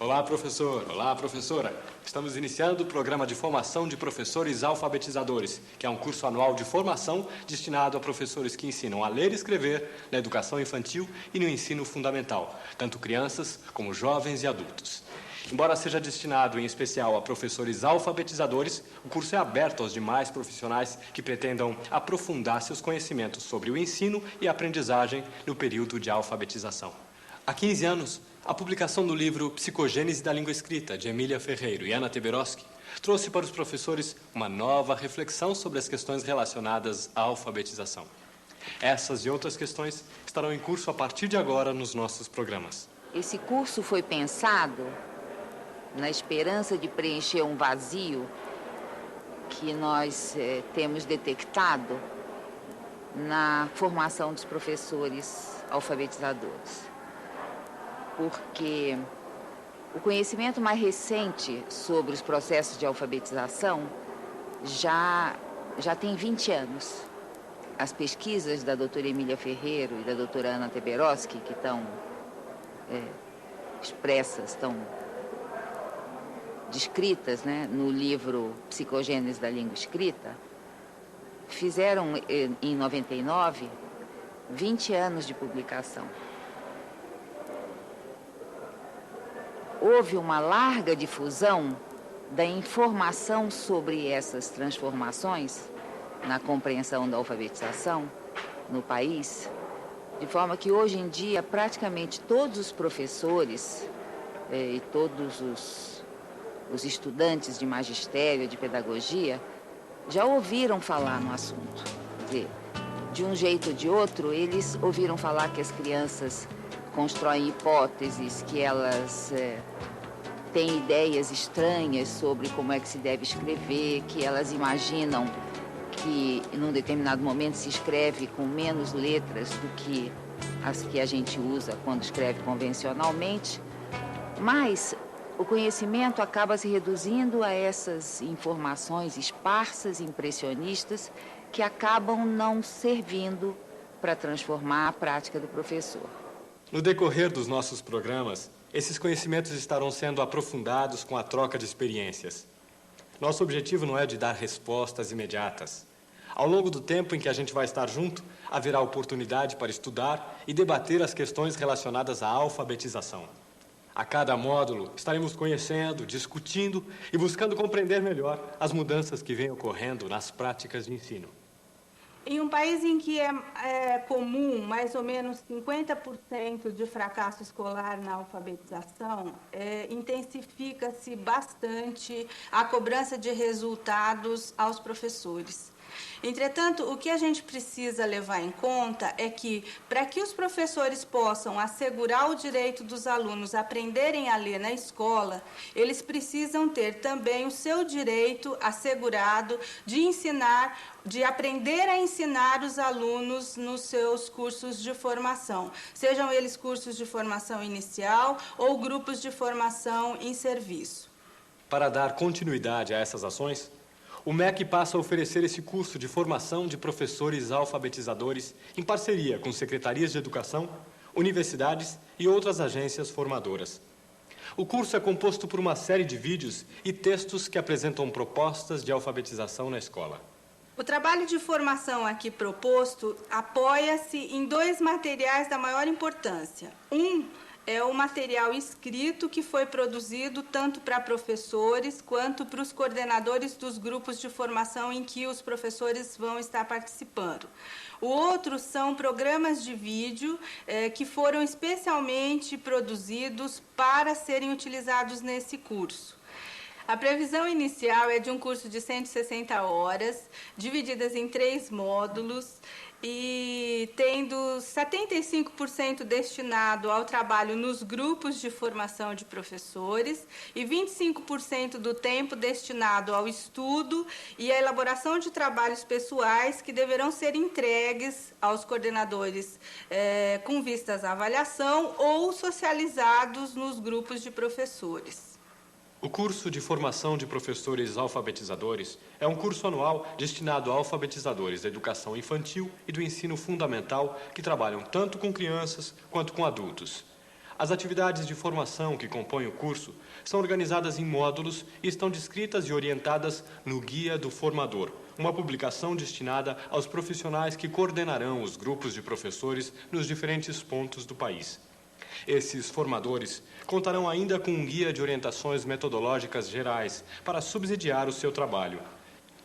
Olá, professor. Olá, professora. Estamos iniciando o programa de formação de professores alfabetizadores, que é um curso anual de formação destinado a professores que ensinam a ler e escrever na educação infantil e no ensino fundamental, tanto crianças como jovens e adultos. Embora seja destinado em especial a professores alfabetizadores, o curso é aberto aos demais profissionais que pretendam aprofundar seus conhecimentos sobre o ensino e aprendizagem no período de alfabetização. Há 15 anos, a publicação do livro Psicogênese da Língua Escrita, de Emília Ferreiro e Ana Teberoski, trouxe para os professores uma nova reflexão sobre as questões relacionadas à alfabetização. Essas e outras questões estarão em curso a partir de agora nos nossos programas. Esse curso foi pensado na esperança de preencher um vazio que nós temos detectado na formação dos professores alfabetizadores. Porque o conhecimento mais recente sobre os processos de alfabetização já tem 20 anos. As pesquisas da doutora Emília Ferreiro e da doutora Ana Teberoski, que estão expressas, estão descritas, né, no livro Psicogênese da Língua Escrita, fizeram em 99 20 anos de publicação. Houve uma larga difusão da informação sobre essas transformações na compreensão da alfabetização no país, de forma que hoje em dia praticamente todos os professores e todos os estudantes de magistério, de pedagogia, já ouviram falar no assunto. Quer dizer, de um jeito ou de outro, eles ouviram falar que as crianças constroem hipóteses, que elas têm ideias estranhas sobre como é que se deve escrever, que elas imaginam que, num determinado momento, se escreve com menos letras do que as que a gente usa quando escreve convencionalmente, mas o conhecimento acaba se reduzindo a essas informações esparsas, impressionistas, que acabam não servindo para transformar a prática do professor. No decorrer dos nossos programas, esses conhecimentos estarão sendo aprofundados com a troca de experiências. Nosso objetivo não é de dar respostas imediatas. Ao longo do tempo em que a gente vai estar junto, haverá oportunidade para estudar e debater as questões relacionadas à alfabetização. A cada módulo, estaremos conhecendo, discutindo e buscando compreender melhor as mudanças que vêm ocorrendo nas práticas de ensino. Em um país em que é comum mais ou menos 50% de fracasso escolar na alfabetização, intensifica-se bastante a cobrança de resultados aos professores. Entretanto, o que a gente precisa levar em conta é que, para que os professores possam assegurar o direito dos alunos a aprenderem a ler na escola, eles precisam ter também o seu direito assegurado de ensinar, de aprender a ensinar os alunos nos seus cursos de formação, sejam eles cursos de formação inicial ou grupos de formação em serviço. Para dar continuidade a essas ações, o MEC passa a oferecer esse curso de formação de professores alfabetizadores em parceria com secretarias de educação, universidades e outras agências formadoras. O curso é composto por uma série de vídeos e textos que apresentam propostas de alfabetização na escola. O trabalho de formação aqui proposto apoia-se em dois materiais da maior importância. Um é o material escrito que foi produzido tanto para professores quanto para os coordenadores dos grupos de formação em que os professores vão estar participando. O outro são programas de vídeo que foram especialmente produzidos para serem utilizados nesse curso. A previsão inicial é de um curso de 160 horas, divididas em 3 módulos, e tendo 75% destinado ao trabalho nos grupos de formação de professores e 25% do tempo destinado ao estudo e à elaboração de trabalhos pessoais que deverão ser entregues aos coordenadores com vistas à avaliação ou socializados nos grupos de professores. O curso de formação de professores alfabetizadores é um curso anual destinado a alfabetizadores da educação infantil e do ensino fundamental que trabalham tanto com crianças quanto com adultos. As atividades de formação que compõem o curso são organizadas em módulos e estão descritas e orientadas no Guia do Formador, uma publicação destinada aos profissionais que coordenarão os grupos de professores nos diferentes pontos do país. Esses formadores contarão ainda com um guia de orientações metodológicas gerais para subsidiar o seu trabalho.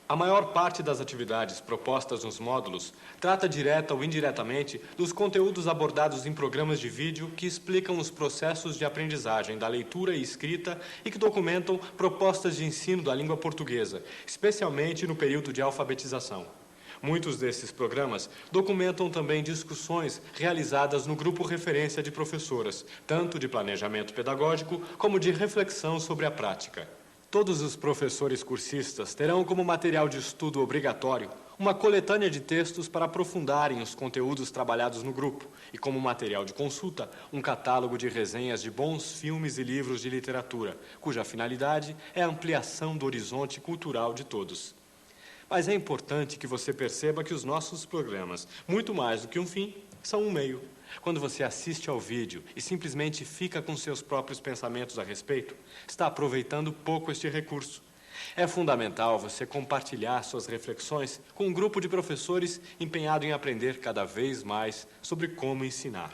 A maior parte das atividades propostas nos módulos trata direta ou indiretamente dos conteúdos abordados em programas de vídeo que explicam os processos de aprendizagem da leitura e escrita e que documentam propostas de ensino da língua portuguesa, especialmente no período de alfabetização. Muitos desses programas documentam também discussões realizadas no grupo referência de professoras, tanto de planejamento pedagógico como de reflexão sobre a prática. Todos os professores cursistas terão como material de estudo obrigatório uma coletânea de textos para aprofundarem os conteúdos trabalhados no grupo e, como material de consulta, um catálogo de resenhas de bons filmes e livros de literatura, cuja finalidade é a ampliação do horizonte cultural de todos. Mas é importante que você perceba que os nossos programas, muito mais do que um fim, são um meio. Quando você assiste ao vídeo e simplesmente fica com seus próprios pensamentos a respeito, está aproveitando pouco este recurso. É fundamental você compartilhar suas reflexões com um grupo de professores empenhado em aprender cada vez mais sobre como ensinar.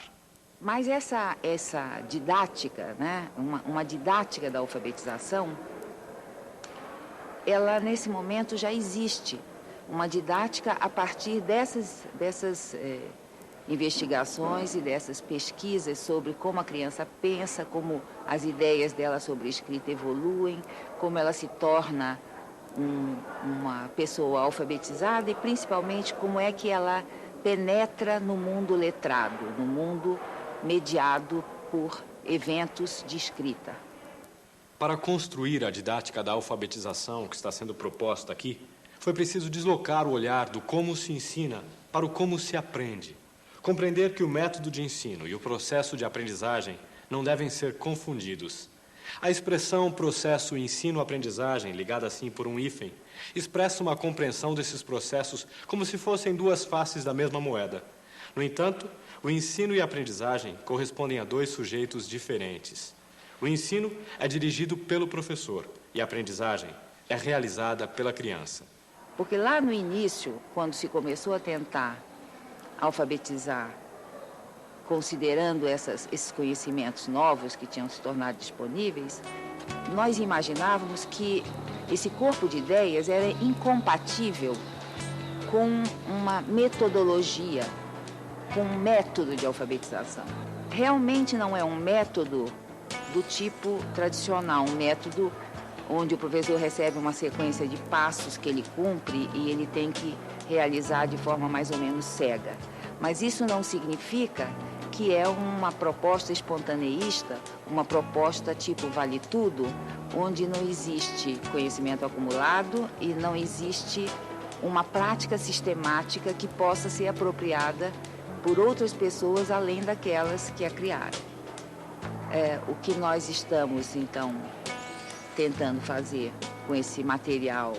Mas essa didática, né, uma didática da alfabetização, ela nesse momento já existe. Uma didática a partir dessas investigações e dessas pesquisas sobre como a criança pensa, como as ideias dela sobre escrita evoluem, como ela se torna uma pessoa alfabetizada e principalmente como é que ela penetra no mundo letrado, no mundo mediado por eventos de escrita. Para construir a didática da alfabetização que está sendo proposta aqui, foi preciso deslocar o olhar do como se ensina para o como se aprende. Compreender que o método de ensino e o processo de aprendizagem não devem ser confundidos. A expressão processo ensino-aprendizagem, ligada assim por um hífen, expressa uma compreensão desses processos como se fossem duas faces da mesma moeda. No entanto, o ensino e a aprendizagem correspondem a dois sujeitos diferentes. O ensino é dirigido pelo professor e a aprendizagem é realizada pela criança. Porque lá no início, quando se começou a tentar alfabetizar, considerando esses conhecimentos novos que tinham se tornado disponíveis, nós imaginávamos que esse corpo de ideias era incompatível com uma metodologia, com um método de alfabetização. Realmente não é um método do tipo tradicional, um método onde o professor recebe uma sequência de passos que ele cumpre e ele tem que realizar de forma mais ou menos cega. Mas isso não significa que é uma proposta espontaneísta, uma proposta tipo vale tudo, onde não existe conhecimento acumulado e não existe uma prática sistemática que possa ser apropriada por outras pessoas além daquelas que a criaram. O que nós estamos, então, tentando fazer com esse material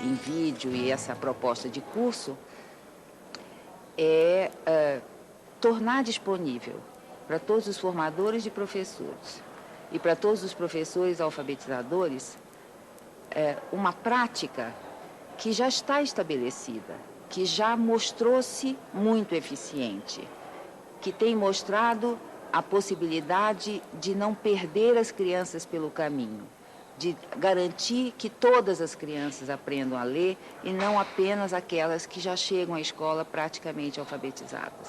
em vídeo e essa proposta de curso é tornar disponível para todos os formadores de professores e para todos os professores alfabetizadores uma prática que já está estabelecida, que já mostrou-se muito eficiente, que tem mostrado a possibilidade de não perder as crianças pelo caminho, de garantir que todas as crianças aprendam a ler e não apenas aquelas que já chegam à escola praticamente alfabetizadas.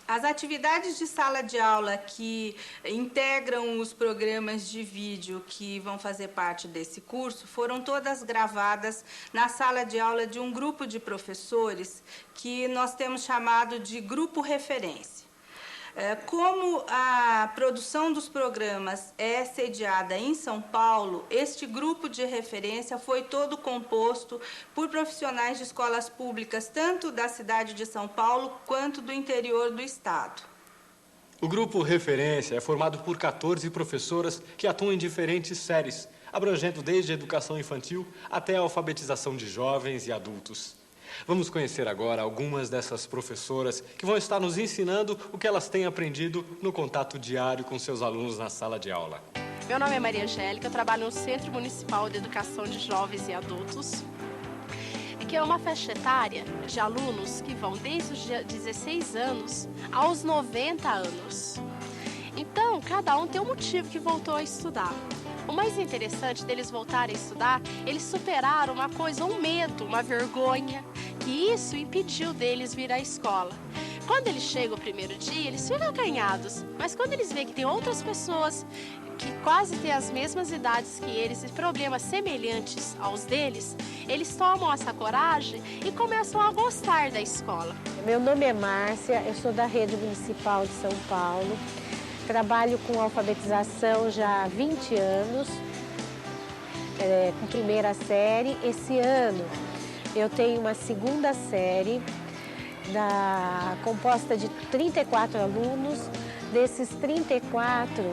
As atividades de sala de aula que integram os programas de vídeo que vão fazer parte desse curso foram todas gravadas na sala de aula de um grupo de professores que nós temos chamado de grupo referência. Como a produção dos programas é sediada em São Paulo, este grupo de referência foi todo composto por profissionais de escolas públicas, tanto da cidade de São Paulo quanto do interior do estado. O grupo referência é formado por 14 professoras que atuam em diferentes séries, abrangendo desde a educação infantil até a alfabetização de jovens e adultos. Vamos conhecer agora algumas dessas professoras que vão estar nos ensinando o que elas têm aprendido no contato diário com seus alunos na sala de aula. Meu nome é Maria Angélica, eu trabalho no Centro Municipal de Educação de Jovens e Adultos, que é uma faixa etária de alunos que vão desde os 16 anos aos 90 anos. Então, cada um tem um motivo que voltou a estudar. O mais interessante deles voltarem a estudar, eles superaram uma coisa, um medo, uma vergonha, que isso impediu deles vir à escola. Quando eles chegam o primeiro dia, eles ficam acanhados, mas quando eles veem que tem outras pessoas que quase têm as mesmas idades que eles e problemas semelhantes aos deles, eles tomam essa coragem e começam a gostar da escola. Meu nome é Márcia, eu sou da Rede Municipal de São Paulo, trabalho com alfabetização já há 20 anos, com primeira série. Esse ano eu tenho uma segunda série composta de 34 alunos. Desses 34,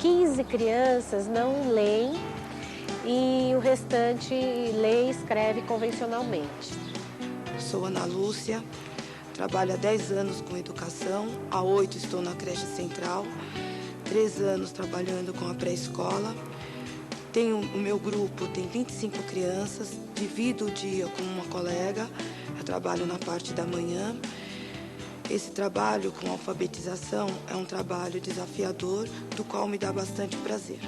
15 crianças não leem e o restante lê e escreve convencionalmente. Sou Ana Lúcia, trabalho há 10 anos com educação, há 8 estou na creche central, 3 anos trabalhando com a pré-escola. O meu grupo tem 25 crianças, divido o dia com uma colega, eu trabalho na parte da manhã. Esse trabalho com alfabetização é um trabalho desafiador, do qual me dá bastante prazer.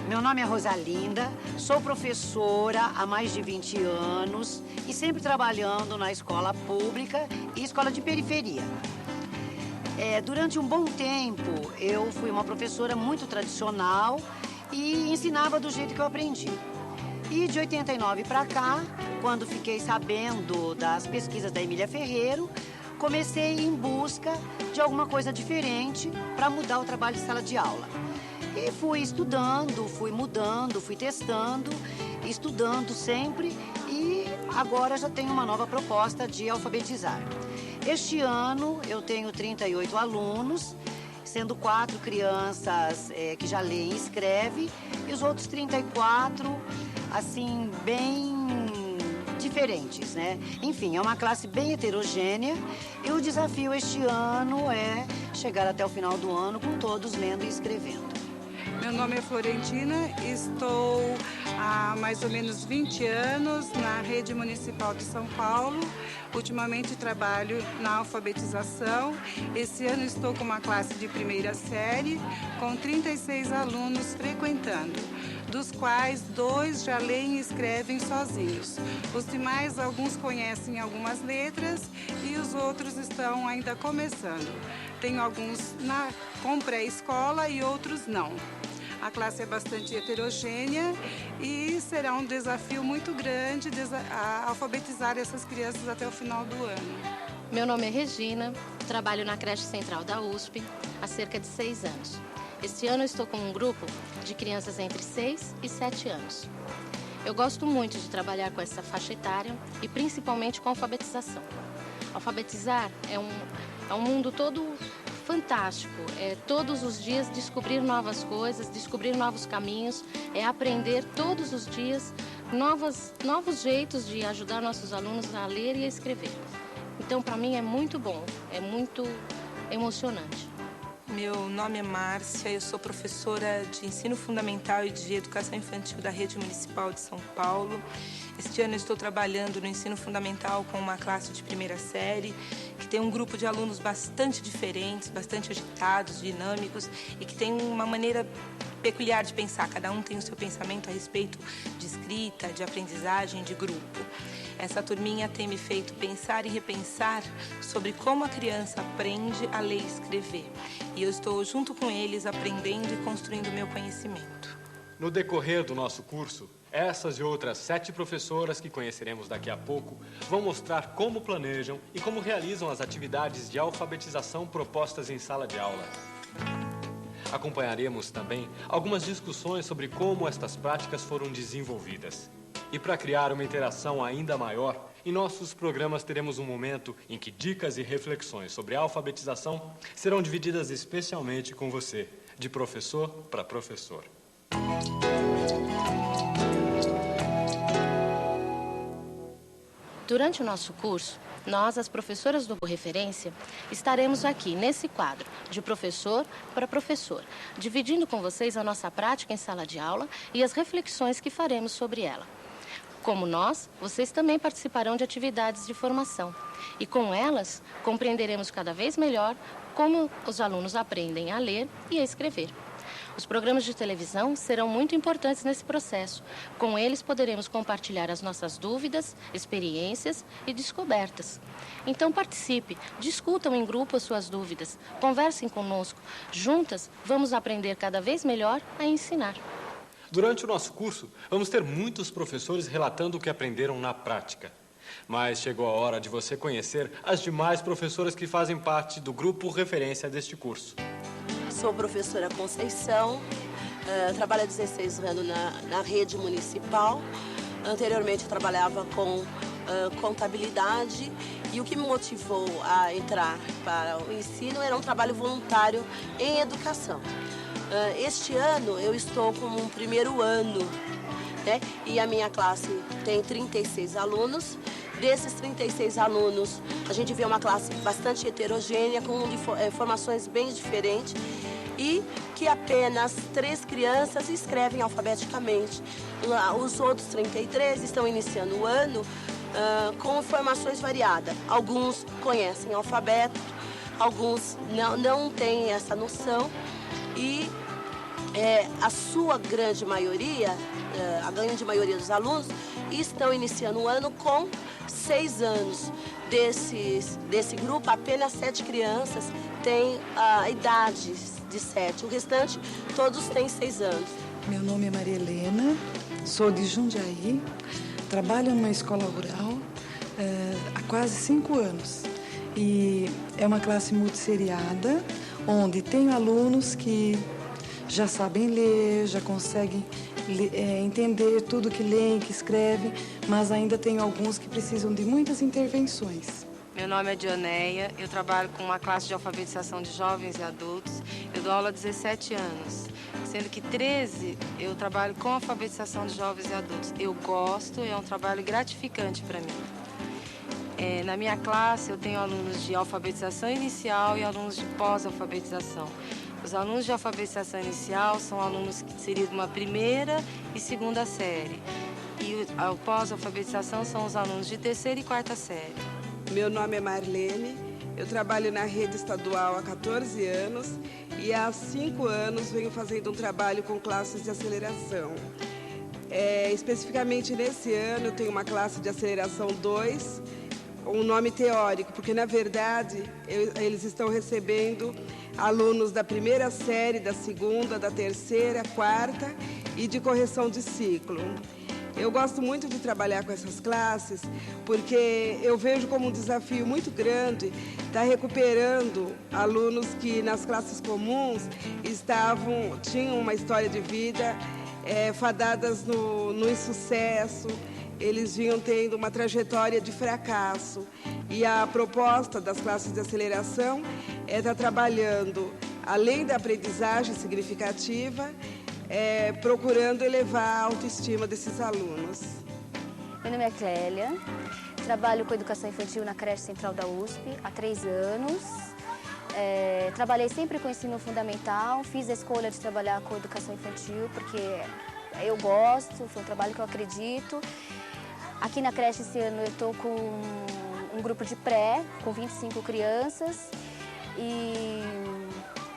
Meu nome é Rosalinda, sou professora há mais de 20 anos e sempre trabalhando na escola pública e escola de periferia. Durante um bom tempo, eu fui uma professora muito tradicional e ensinava do jeito que eu aprendi. E de 89 para cá, quando fiquei sabendo das pesquisas da Emília Ferreiro, comecei em busca de alguma coisa diferente para mudar o trabalho de sala de aula. E fui estudando, fui mudando, fui testando, estudando sempre e agora já tenho uma nova proposta de alfabetizar. Este ano eu tenho 38 alunos, sendo 4 crianças que já leem e escrevem e os outros 34, assim, bem diferentes, né? Enfim, é uma classe bem heterogênea e o desafio este ano é chegar até o final do ano com todos lendo e escrevendo. Meu nome é Florentina, estou há mais ou menos 20 anos na Rede Municipal de São Paulo. Ultimamente trabalho na alfabetização. Esse ano estou com uma classe de primeira série, com 36 alunos frequentando, dos quais 2 já leem e escrevem sozinhos. Os demais, alguns conhecem algumas letras e os outros estão ainda começando. Tenho alguns com pré-escola e outros não. A classe é bastante heterogênea e será um desafio muito grande alfabetizar essas crianças até o final do ano. Meu nome é Regina, trabalho na creche central da USP há cerca de 6 anos. Este ano eu estou com um grupo de crianças entre 6 e 7 anos. Eu gosto muito de trabalhar com essa faixa etária e principalmente com alfabetização. Alfabetizar é um mundo todo fantástico, todos os dias descobrir novas coisas, descobrir novos caminhos, aprender todos os dias novos jeitos de ajudar nossos alunos a ler e a escrever. Então, para mim, é muito bom, é muito emocionante. Meu nome é Márcia, eu sou professora de ensino fundamental e de educação infantil da Rede Municipal de São Paulo. Este ano eu estou trabalhando no ensino fundamental com uma classe de primeira série, que tem um grupo de alunos bastante diferentes, bastante agitados, dinâmicos e que tem uma maneira peculiar de pensar. Cada um tem o seu pensamento a respeito de escrita, de aprendizagem, de grupo. Essa turminha tem me feito pensar e repensar sobre como a criança aprende a ler e escrever. E eu estou junto com eles aprendendo e construindo o meu conhecimento. No decorrer do nosso curso, essas e outras 7 professoras que conheceremos daqui a pouco vão mostrar como planejam e como realizam as atividades de alfabetização propostas em sala de aula. Acompanharemos também algumas discussões sobre como estas práticas foram desenvolvidas. E para criar uma interação ainda maior, em nossos programas teremos um momento em que dicas e reflexões sobre a alfabetização serão divididas especialmente com você, de professor para professor. Durante o nosso curso, nós, as professoras do Referência, estaremos aqui nesse quadro, de professor para professor, dividindo com vocês a nossa prática em sala de aula e as reflexões que faremos sobre ela. Como nós, vocês também participarão de atividades de formação e com elas compreenderemos cada vez melhor como os alunos aprendem a ler e a escrever. Os programas de televisão serão muito importantes nesse processo. Com eles poderemos compartilhar as nossas dúvidas, experiências e descobertas. Então participe, discutam em grupo as suas dúvidas, conversem conosco. Juntas, vamos aprender cada vez melhor a ensinar. Durante o nosso curso, vamos ter muitos professores relatando o que aprenderam na prática. Mas chegou a hora de você conhecer as demais professoras que fazem parte do grupo referência deste curso. Sou professora Conceição, trabalho há 16 anos na rede municipal. Anteriormente eu trabalhava com contabilidade e o que me motivou a entrar para o ensino era um trabalho voluntário em educação. Este ano eu estou com um primeiro ano, né? E a minha classe tem 36 alunos. Desses 36 alunos, a gente vê uma classe bastante heterogênea, com formações bem diferentes e que apenas 3 crianças escrevem alfabeticamente. Os outros 33 estão iniciando o ano com formações variadas. Alguns conhecem alfabeto, alguns não têm essa noção e a sua grande maioria, a grande maioria dos alunos estão iniciando o ano com 6 anos. Desse grupo, apenas 7 crianças têm a idade de 7. O restante, todos têm 6 anos. Meu nome é Maria Helena, sou de Jundiaí, trabalho numa escola rural há quase 5 anos. E é uma classe multisseriada, onde tem alunos que já sabem ler, já conseguem entender tudo que leem, que escrevem, mas ainda tem alguns que precisam de muitas intervenções. Meu nome é Dioneia, eu trabalho com uma classe de alfabetização de jovens e adultos. Eu dou aula há 17 anos, sendo que 13 eu trabalho com alfabetização de jovens e adultos. Eu gosto, é um trabalho gratificante para mim. Na minha classe eu tenho alunos de alfabetização inicial e alunos de pós-alfabetização. Os alunos de alfabetização inicial são alunos que seriam de uma primeira e segunda série. E a pós-alfabetização são os alunos de terceira e quarta série. Meu nome é Marlene, eu trabalho na rede estadual há 14 anos e há 5 anos venho fazendo um trabalho com classes de aceleração. Especificamente nesse ano eu tenho uma classe de aceleração 2, um nome teórico, porque na verdade eles estão recebendo alunos da primeira série, da segunda, da terceira, quarta e de correção de ciclo. Eu gosto muito de trabalhar com essas classes porque eu vejo como um desafio muito grande estar recuperando alunos que nas classes comuns tinham uma história de vida fadadas no insucesso. Eles vinham tendo uma trajetória de fracasso. E a proposta das classes de aceleração é estar trabalhando, além da aprendizagem significativa, procurando elevar a autoestima desses alunos. Meu nome é Clélia, trabalho com educação infantil na creche central da USP há 3 anos. Trabalhei sempre com ensino fundamental, fiz a escolha de trabalhar com educação infantil porque eu gosto, foi um trabalho que eu acredito. Aqui na creche esse ano eu estou com um grupo de pré, com 25 crianças. E,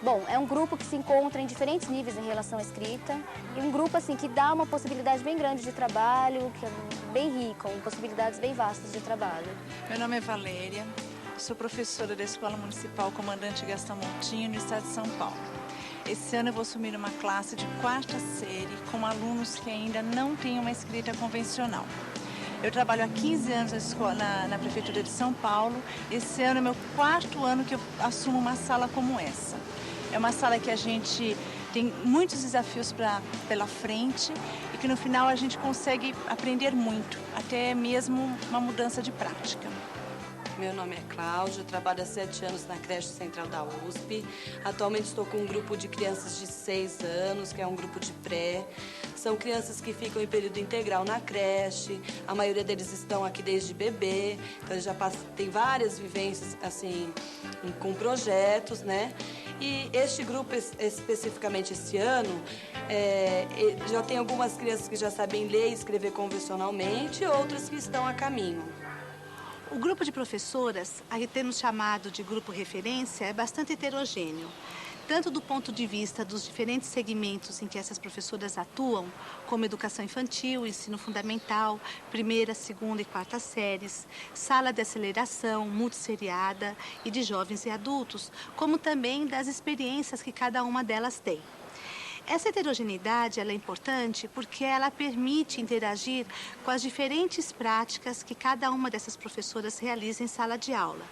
bom, é um grupo que se encontra em diferentes níveis em relação à escrita. E um grupo assim, que dá uma possibilidade bem grande de trabalho, que é bem rico, com possibilidades bem vastas de trabalho. Meu nome é Valéria, sou professora da Escola Municipal Comandante Gastão Montinho, no estado de São Paulo. Esse ano eu vou assumir uma classe de 4ª série com alunos que ainda não têm uma escrita convencional. Eu trabalho há 15 anos na Prefeitura de São Paulo. Esse ano é meu 4º ano que eu assumo uma sala como essa. É uma sala que a gente tem muitos desafios pela frente e que no final a gente consegue aprender muito, até mesmo uma mudança de prática. Meu nome é Cláudia, eu trabalho há 7 anos na creche central da USP. Atualmente estou com um grupo de crianças de 6 anos, que é um grupo de pré. São crianças que ficam em período integral na creche. A maioria deles estão aqui desde bebê. Então, eles já têm várias vivências, assim, com projetos, né? E este grupo, especificamente esse ano, já tem algumas crianças que já sabem ler e escrever convencionalmente, outras que estão a caminho. O grupo de professoras, aí temos chamado de grupo referência, é bastante heterogêneo. Tanto do ponto de vista dos diferentes segmentos em que essas professoras atuam, como educação infantil, ensino fundamental, primeira, segunda e quarta séries, sala de aceleração, multisseriada e de jovens e adultos, como também das experiências que cada uma delas tem. Essa heterogeneidade ela é importante porque ela permite interagir com as diferentes práticas que cada uma dessas professoras realiza em sala de aula.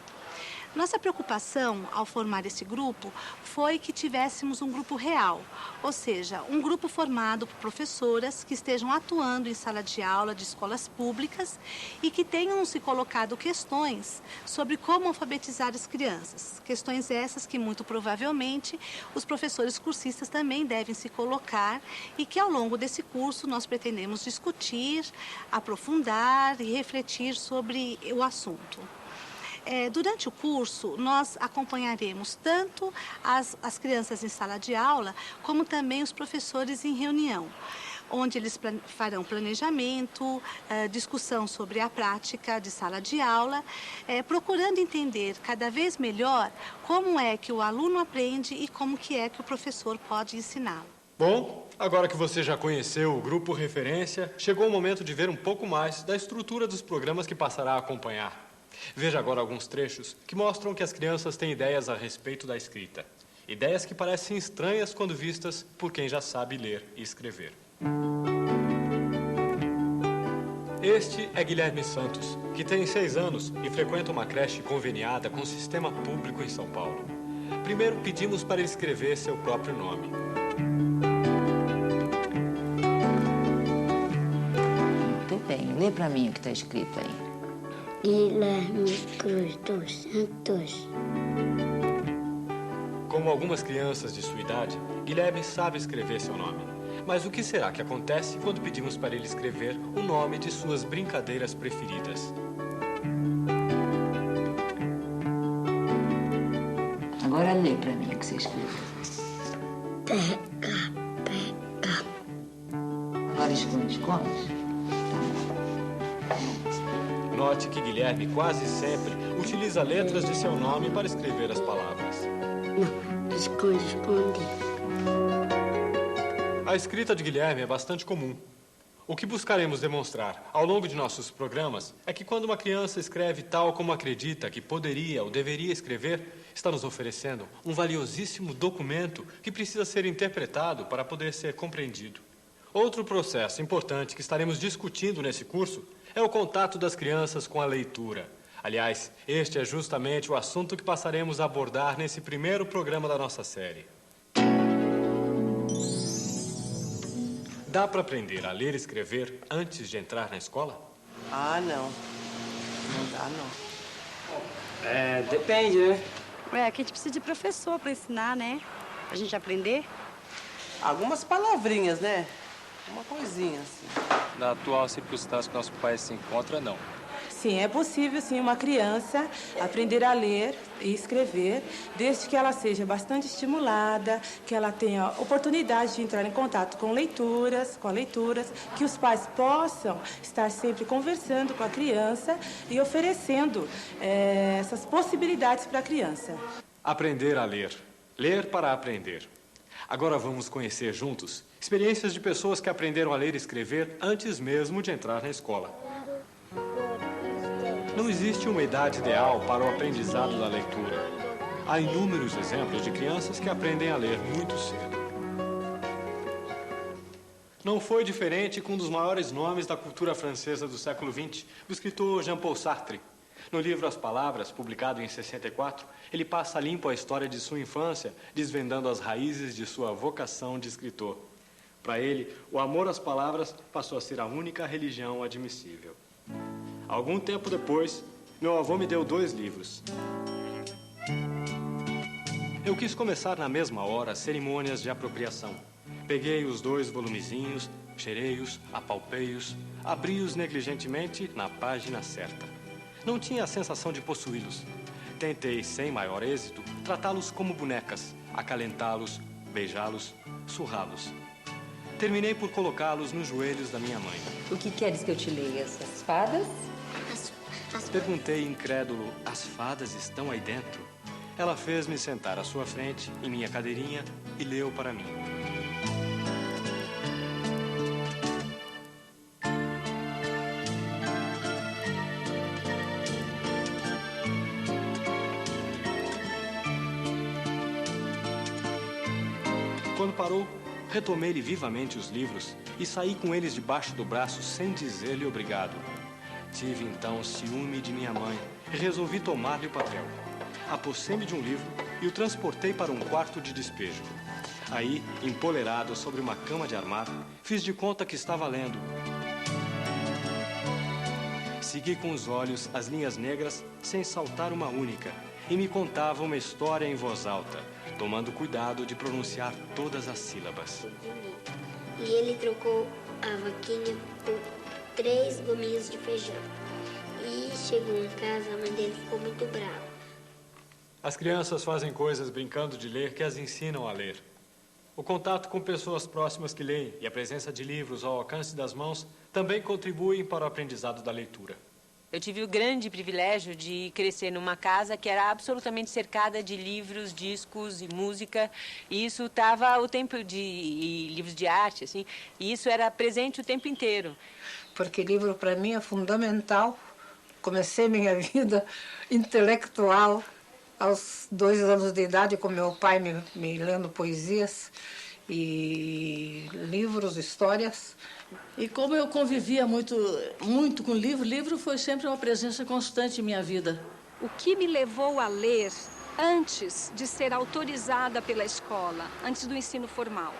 Nossa preocupação ao formar esse grupo foi que tivéssemos um grupo real, ou seja, um grupo formado por professoras que estejam atuando em sala de aula de escolas públicas e que tenham se colocado questões sobre como alfabetizar as crianças. Questões essas que, muito provavelmente, os professores cursistas também devem se colocar e que, ao longo desse curso, nós pretendemos discutir, aprofundar e refletir sobre o assunto. Durante o curso, nós acompanharemos tanto as crianças em sala de aula, como também os professores em reunião, onde eles farão planejamento, discussão sobre a prática de sala de aula, procurando entender cada vez melhor como é que o aluno aprende e como que é que o professor pode ensiná-lo. Bom, agora que você já conheceu o grupo referência, chegou o momento de ver um pouco mais da estrutura dos programas que passará a acompanhar. Veja agora alguns trechos que mostram que as crianças têm ideias a respeito da escrita. Ideias que parecem estranhas quando vistas por quem já sabe ler e escrever. Este é Guilherme Santos, que tem 6 anos e frequenta uma creche conveniada com o sistema público em São Paulo. Primeiro pedimos para ele escrever seu próprio nome. Muito bem, lê para mim o que está escrito aí. Guilherme Cruz dos Santos. Como algumas crianças de sua idade, Guilherme sabe escrever seu nome. Mas o que será que acontece quando pedimos para ele escrever o nome de suas brincadeiras preferidas? Agora lê para mim o que você escreveu. Pega. Agora esconde. Note que Guilherme quase sempre utiliza letras de seu nome para escrever as palavras. Não, esconde. A escrita de Guilherme é bastante comum. O que buscaremos demonstrar ao longo de nossos programas é que quando uma criança escreve tal como acredita que poderia ou deveria escrever, está nos oferecendo um valiosíssimo documento que precisa ser interpretado para poder ser compreendido. Outro processo importante que estaremos discutindo nesse curso é o contato das crianças com a leitura. Aliás, este é justamente o assunto que passaremos a abordar nesse primeiro programa da nossa série. Dá para aprender a ler e escrever antes de entrar na escola? Ah, não. Não dá, não. Depende, né? Aqui a gente precisa de professor para ensinar, né? Pra gente aprender. Algumas palavrinhas, né? Uma coisinha, assim. Na atual circunstância que nosso país se encontra, não. Sim, é possível, sim, uma criança aprender a ler e escrever, desde que ela seja bastante estimulada, que ela tenha oportunidade de entrar em contato com leituras, que os pais possam estar sempre conversando com a criança e oferecendo essas possibilidades para a criança. Aprender a ler. Ler para aprender. Agora vamos conhecer juntos experiências de pessoas que aprenderam a ler e escrever antes mesmo de entrar na escola. Não existe uma idade ideal para o aprendizado da leitura. Há inúmeros exemplos de crianças que aprendem a ler muito cedo. Não foi diferente com um dos maiores nomes da cultura francesa do século XX, o escritor Jean-Paul Sartre. No livro As Palavras, publicado em 64, ele passa limpo a história de sua infância, desvendando as raízes de sua vocação de escritor. Para ele, o amor às palavras passou a ser a única religião admissível. Algum tempo depois, Meu avô me deu 2 livros. Eu quis começar na mesma hora cerimônias de apropriação. Peguei os 2 volumezinhos, cheirei-os, apalpei-os, abri-os negligentemente na página certa. Não tinha a sensação de possuí-los. Tentei, sem maior êxito, tratá-los como bonecas, acalentá-los, beijá-los, surrá-los. Terminei por colocá-los nos joelhos da minha mãe. O que queres que eu te leia? Essas fadas? Perguntei incrédulo, as fadas estão aí dentro? Ela fez-me sentar à sua frente, em minha cadeirinha, e leu para mim. Quando parou, retomei-lhe vivamente os livros e saí com eles debaixo do braço sem dizer-lhe obrigado. Tive então ciúme de minha mãe e resolvi tomar-lhe o papel. Apossei-me de um livro e o transportei para um quarto de despejo. Aí, empolerado sobre uma cama de armar, fiz de conta que estava lendo. Segui com os olhos as linhas negras sem saltar uma única e me contava uma história em voz alta, tomando cuidado de pronunciar todas as sílabas. E ele trocou a vaquinha por 3 gominhos de feijão. E chegou em casa, a mãe dele ficou muito brava. As crianças fazem coisas brincando de ler que as ensinam a ler. O contato com pessoas próximas que leem e a presença de livros ao alcance das mãos também contribuem para o aprendizado da leitura. Eu tive o grande privilégio de crescer numa casa que era absolutamente cercada de livros, discos e música. E isso estava o tempo de livros de arte, assim. E isso era presente o tempo inteiro. Porque livro para mim é fundamental. Comecei minha vida intelectual aos 2 anos de idade com meu pai me lendo poesias e livros, histórias. E como eu convivia muito com livro foi sempre uma presença constante em minha vida. O que me levou a ler antes de ser autorizada pela escola, antes do ensino formal?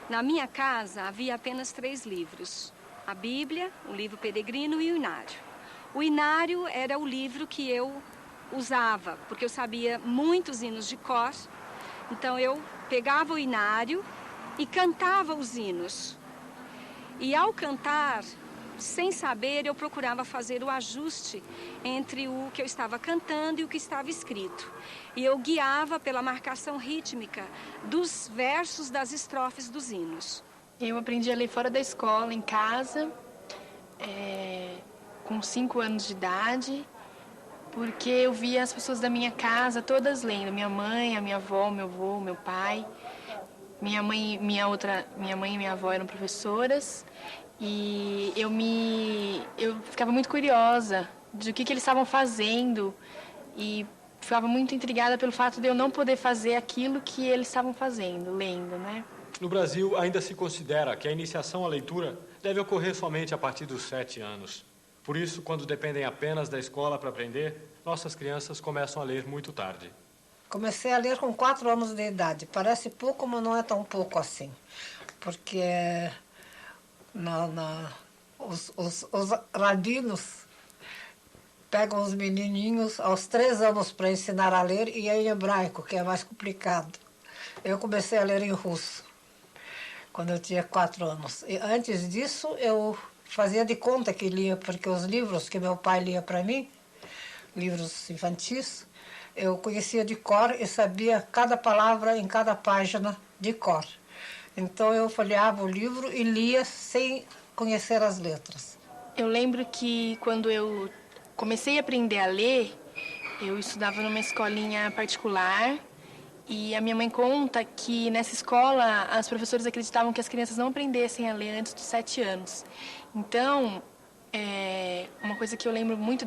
Na minha casa havia apenas 3 livros. A Bíblia, o livro peregrino e o Inário. O Inário era o livro que eu usava, porque eu sabia muitos hinos de cor. Então eu pegava o Inário e cantava os hinos. E ao cantar, sem saber, eu procurava fazer o ajuste entre o que eu estava cantando e o que estava escrito. E eu guiava pela marcação rítmica dos versos das estrofes dos hinos. Eu aprendi a ler fora da escola, em casa, com 5 anos de idade, porque eu via as pessoas da minha casa todas lendo. Minha mãe, a minha avó, meu avô, meu pai. Minha mãe e minha avó eram professoras e eu ficava muito curiosa de o que eles estavam fazendo e ficava muito intrigada pelo fato de eu não poder fazer aquilo que eles estavam fazendo, lendo, né? No Brasil, ainda se considera que a iniciação à leitura deve ocorrer somente a partir dos 7 anos. Por isso, quando dependem apenas da escola para aprender, nossas crianças começam a ler muito tarde. Comecei a ler com 4 anos de idade. Parece pouco, mas não é tão pouco assim. Porque os rabinos pegam os menininhos aos 3 anos para ensinar a ler e é em hebraico, que é mais complicado. Eu comecei a ler em russo, quando eu tinha 4 anos. E antes disso, eu fazia de conta que lia, porque os livros que meu pai lia para mim, livros infantis, eu conhecia de cor e sabia cada palavra em cada página de cor. Então eu folheava o livro e lia sem conhecer as letras. Eu lembro que quando eu comecei a aprender a ler, eu estudava numa escolinha particular e a minha mãe conta que nessa escola as professoras acreditavam que as crianças não aprendessem a ler antes dos 7 anos. Então, uma coisa que eu lembro muito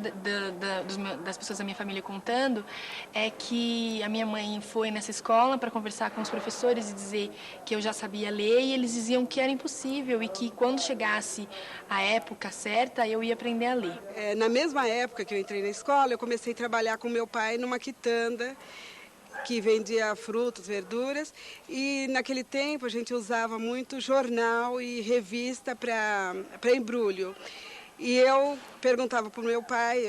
das pessoas da minha família contando é que a minha mãe foi nessa escola para conversar com os professores e dizer que eu já sabia ler e eles diziam que era impossível e que quando chegasse a época certa eu ia aprender a ler. Na mesma época que eu entrei na escola, eu comecei a trabalhar com meu pai numa quitanda que vendia frutas, verduras, e naquele tempo a gente usava muito jornal e revista para embrulho. E eu perguntava para o meu pai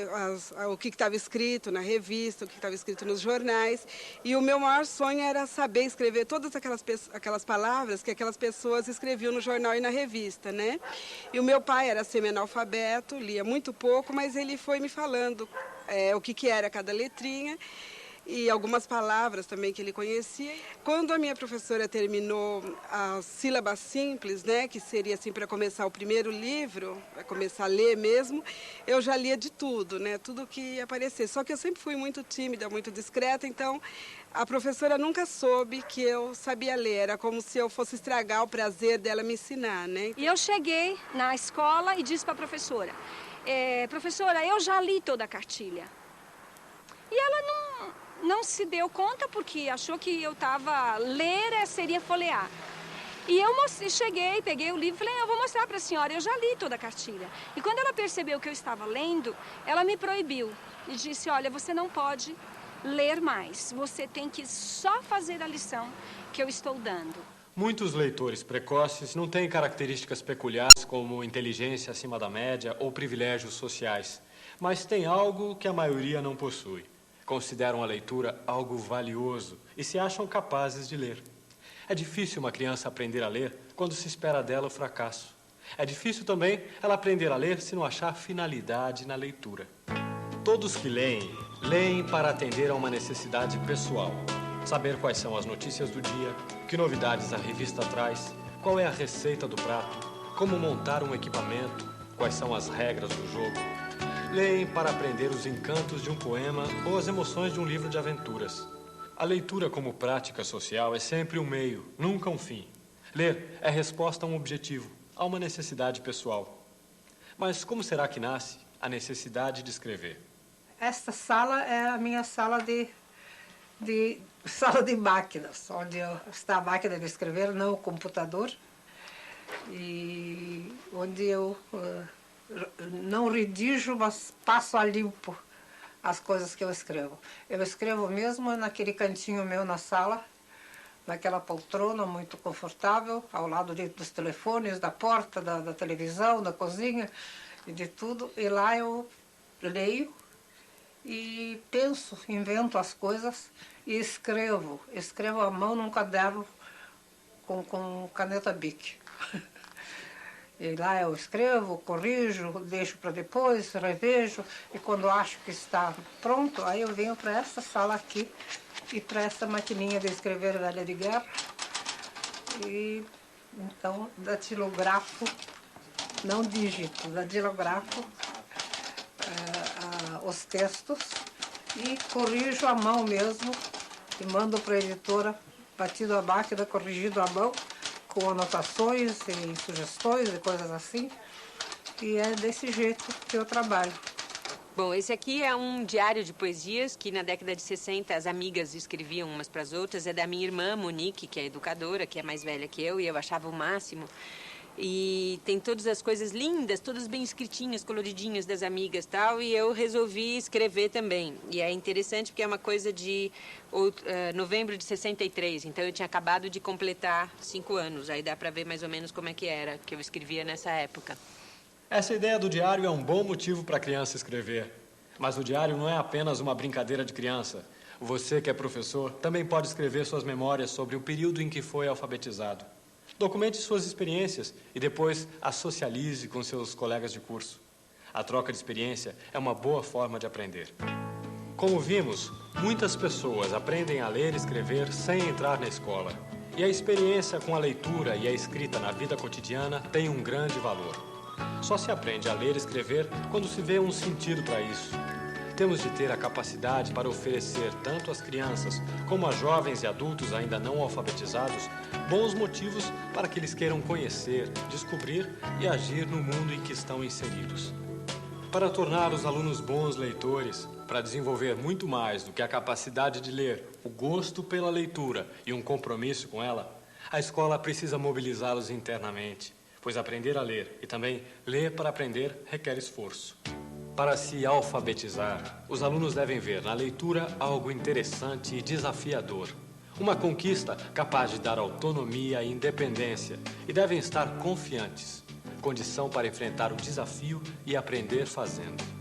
o que estava escrito na revista, o que estava escrito nos jornais. E o meu maior sonho era saber escrever todas aquelas palavras que aquelas pessoas escreviam no jornal e na revista, né? E o meu pai era semi-analfabeto, lia muito pouco, mas ele foi me falando o que era cada letrinha. E algumas palavras também que ele conhecia. Quando a minha professora terminou a sílaba simples, né, que seria assim para começar o primeiro livro, para começar a ler mesmo, eu já lia de tudo, né, tudo que aparecer. Só que eu sempre fui muito tímida, muito discreta, então a professora nunca soube que eu sabia ler. Era como se eu fosse estragar o prazer dela me ensinar, né? E eu cheguei na escola e disse para a professora, professora, eu já li toda a cartilha. E ela não se deu conta porque achou que eu estava... Ler seria folhear. E eu cheguei, peguei o livro e falei, eu vou mostrar para a senhora, eu já li toda a cartilha. E quando ela percebeu que eu estava lendo, ela me proibiu e disse, olha, você não pode ler mais, você tem que só fazer a lição que eu estou dando. Muitos leitores precoces não têm características peculiares como inteligência acima da média ou privilégios sociais, mas têm algo que a maioria não possui. Consideram a leitura algo valioso e se acham capazes de ler. É difícil uma criança aprender a ler quando se espera dela o fracasso. É difícil também ela aprender a ler se não achar finalidade na leitura. Todos que leem, leem para atender a uma necessidade pessoal. Saber quais são as notícias do dia, que novidades a revista traz, qual é a receita do prato, como montar um equipamento, quais são as regras do jogo. Leem para aprender os encantos de um poema ou as emoções de um livro de aventuras. A leitura como prática social é sempre um meio, nunca um fim. Ler é resposta a um objetivo, a uma necessidade pessoal. Mas como será que nasce a necessidade de escrever? Esta sala é a minha sala de máquinas, onde está a máquina de escrever, não o computador, e onde eu não redijo, mas passo a limpo as coisas que eu escrevo. Eu escrevo mesmo naquele cantinho meu na sala, naquela poltrona muito confortável, ao lado dos telefones, da porta, da televisão, da cozinha e de tudo. E lá eu leio e penso, invento as coisas e escrevo. Escrevo à mão num caderno com caneta Bic. E lá eu escrevo, corrijo, deixo para depois, revejo, e quando acho que está pronto, aí eu venho para essa sala aqui e para essa maquininha de escrever velha de guerra. E então datilografo, não digito, datilografo os textos e corrijo à mão mesmo e mando para a editora, batido a máquina, corrigido à mão, com anotações e sugestões e coisas assim. E é desse jeito que eu trabalho. Bom, esse aqui é um diário de poesias que na década de 60 as amigas escreviam umas para as outras. É da minha irmã, Monique, que é educadora, que é mais velha que eu, e eu achava o máximo. E tem todas as coisas lindas, todas bem escritinhas, coloridinhas das amigas e tal, e eu resolvi escrever também. E é interessante porque é uma coisa de novembro de 63, então eu tinha acabado de completar 5 anos, aí dá para ver mais ou menos como é que era, que eu escrevia nessa época. Essa ideia do diário é um bom motivo para a criança escrever. Mas o diário não é apenas uma brincadeira de criança. Você, que é professor, também pode escrever suas memórias sobre o período em que foi alfabetizado. Documente suas experiências e depois as socialize com seus colegas de curso. A troca de experiência é uma boa forma de aprender. Como vimos, muitas pessoas aprendem a ler e escrever sem entrar na escola. E a experiência com a leitura e a escrita na vida cotidiana tem um grande valor. Só se aprende a ler e escrever quando se vê um sentido para isso. Temos de ter a capacidade para oferecer tanto às crianças como a jovens e adultos ainda não alfabetizados bons motivos para que eles queiram conhecer, descobrir e agir no mundo em que estão inseridos. Para tornar os alunos bons leitores, para desenvolver muito mais do que a capacidade de ler, o gosto pela leitura e um compromisso com ela, a escola precisa mobilizá-los internamente, pois aprender a ler e também ler para aprender requer esforço. Para se alfabetizar, os alunos devem ver na leitura algo interessante e desafiador. Uma conquista capaz de dar autonomia e independência, e devem estar confiantes. condição para enfrentar o desafio e aprender fazendo.